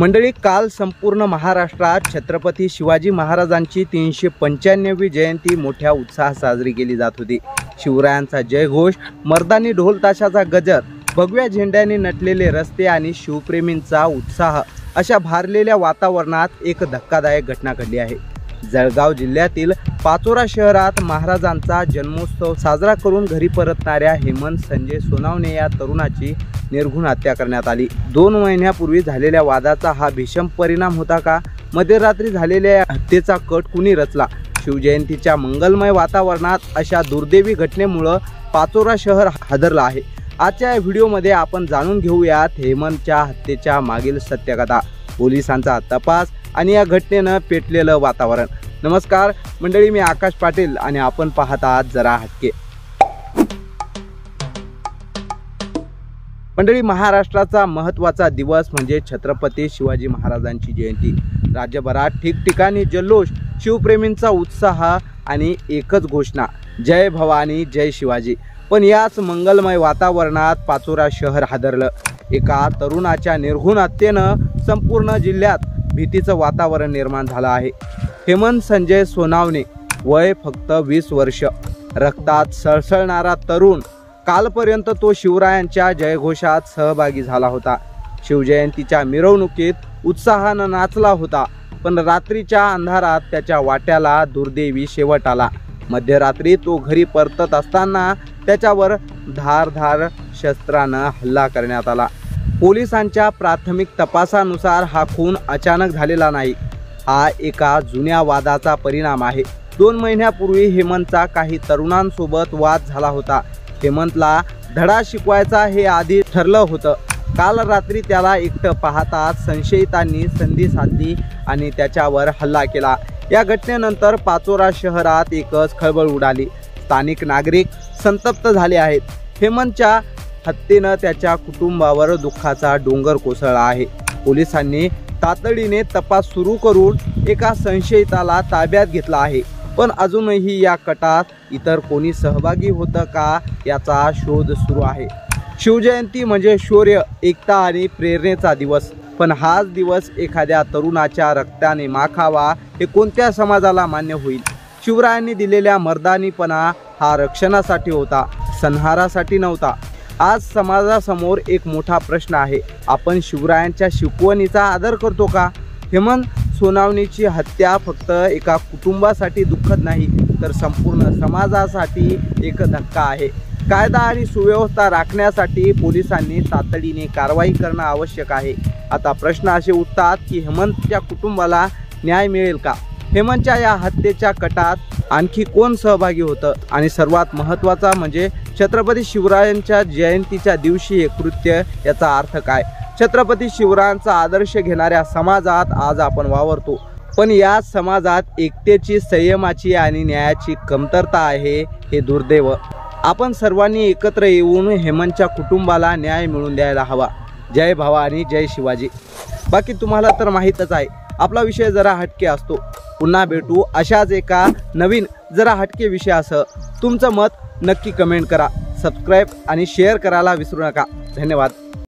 मंडळी, काल संपूर्ण महाराष्ट्रात छत्रपती शिवाजी महाराजांची 395वी जयंती मोठ्या उत्साहात साजरी केली जात होती। शिवरायांचा जयघोष, मर्दानी ढोल ताशाचा गजर, भगव्या झेंड्याने नटलेले रस्ते आणि शिवप्रेमींचा उत्साह अशा भारलेल्या वातावरणात एक धक्कादायक घटना घडली आहे। जळगाव जिल्ह्यातील पाचोरा शहरात महाराजांचा जन्मोत्सव साजरा करून घरी परतणाऱ्या हेमंत संजय सोनावणे या तरुणाची निर्घृण हत्या करण्यात आली। 2 महिन्यापूर्वी झालेल्या वादाचा हा भीषण परिणाम होता का? मध्यरात्री झालेल्या हत्येचा कट कुणी रचला? शिवजयंतीच्या मंगलमय वातावरणात अशा दुर्दैवी घटनेमुळे पाचोरा शहर हादरलं आहे। आजच्या या व्हिडिओमध्ये आपण जाणून घेऊयात हेमंतच्या हत्येच्या मागील सत्यकथा, पोलिसांचा तपास आणि या घटनेनं पेटलेलं वातावरण। नमस्कार मंडळी, मी आकाश पाटील आणि आपण पाहत आहात जरा हटके। मंडळी, महाराष्ट्राचा महत्त्वाचा दिवस म्हणजे छत्रपती शिवाजी महाराजांची जयंती। राज्यभरात ठिकठिकाणी जल्लोष, शिवप्रेमींचा उत्साह आणि एकच घोषणा, जय भवानी जय शिवाजी। पण याच मंगलमय वातावरणात पाचोरा शहर हादरलं। एका तरुणाच्या निर्घृण हत्येनं संपूर्ण जिल्ह्यात भीतीचं वातावरण निर्माण झालं आहे। हेमंत संजय सोनावणे, वय फक्त 20 वर्ष, रक्तात सळसळणारा तरुण। कालपर्यंत तो शिवरायांच्या जयघोषात सहभागी झाला होता, शिवजयंतीच्या मिरवणुकीत उत्साहानं नाचला होता। पण रात्रीच्या अंधारात त्याच्या वाट्याला दुर्दैवी शेवट आला। मध्यरात्री तो घरी परतत असताना त्याच्यावर धारदार शस्त्रानं हल्ला करण्यात आला। पोलिसांच्या प्राथमिक तपासानुसार हा खून अचानक झालेला नाही, हा एका जुन्या वादाचा परिणाम आहे। 2 महिन्यापूर्वी हेमंतचा काही तरुणांसोबत वाद झाला होता। हेमंतला धडा शिकवायचा हे आधी ठरलं होतं। काल रात्री त्याला एकटं पाहताच संशयितांनी संधी साधली आणि त्याच्यावर हल्ला केला। या घटनेनंतर पाचोरा शहरात एकच खळबळ उडाली। स्थानिक नागरिक संतप्त झाले आहेत। हेमंतच्या हत्येनं त्याच्या कुटुंबावर दुःखाचा डोंगर कोसळला आहे। पोलिसांनी तातडीने तपास सुरू करून एका संशयिताला ताब्यात घेतला आहे। पण अजूनही या कटात इतर कोणी सहभागी होतं का याचा शोध सुरू आहे। शिवजयंती म्हणजे शौर्य, एकता आणि प्रेरणेचा दिवस। पण हाच दिवस एखाद्या तरुणाच्या रक्ताने माखावा हे कोणत्या समाजाला मान्य होईल? शिवरायांनी दिलेल्या मर्दानीपणा हा रक्षणासाठी होता, संहारासाठी नव्हता। आज समाजासमोर एक मोठा प्रश्न आहे, आपण शिवरायांच्या शिकवणीचा आदर करतो का? हेमंत सोनावणेची हत्या फक्त एका कुटुंबासाठी दुःखद नाही, तर संपूर्ण समाजासाठी एक धक्का आहे। कायदा आणि सुव्यवस्था राखण्यासाठी पोलिसांनी तातडीने कारवाई करणं आवश्यक आहे। आता प्रश्न असे उठतात की हेमंतच्या कुटुंबाला न्याय मिळेल का? हेमंतच्या या हत्येच्या कटात आणखी कोण सहभागी होतं? आणि सर्वात महत्त्वाचा म्हणजे छत्रपती शिवरायांच्या जयंतीच्या दिवशी हे कृत्य, याचा अर्थ काय? छत्रपती शिवरायांचा आदर्श घेणाऱ्या समाजात आज आपण वावरतो, पण या समाजात एकतेची, संयमाची आणि न्यायाची कमतरता आहे, हे दुर्दैव। आपण सर्वांनी एकत्र येऊन हेमंतच्या कुटुंबाला न्याय मिळवून द्यायला हवा। जय भवानी जय शिवाजी। बाकी तुम्हाला तर माहीतच आहे, आपला विषय जरा हटके असतो। पुन्हा भेटू अशाच एका नवीन जरा हटके विषयासह। तुमचं मत नक्की कमेंट करा, सबस्क्राईब आणि शेअर करायला विसरू नका। धन्यवाद।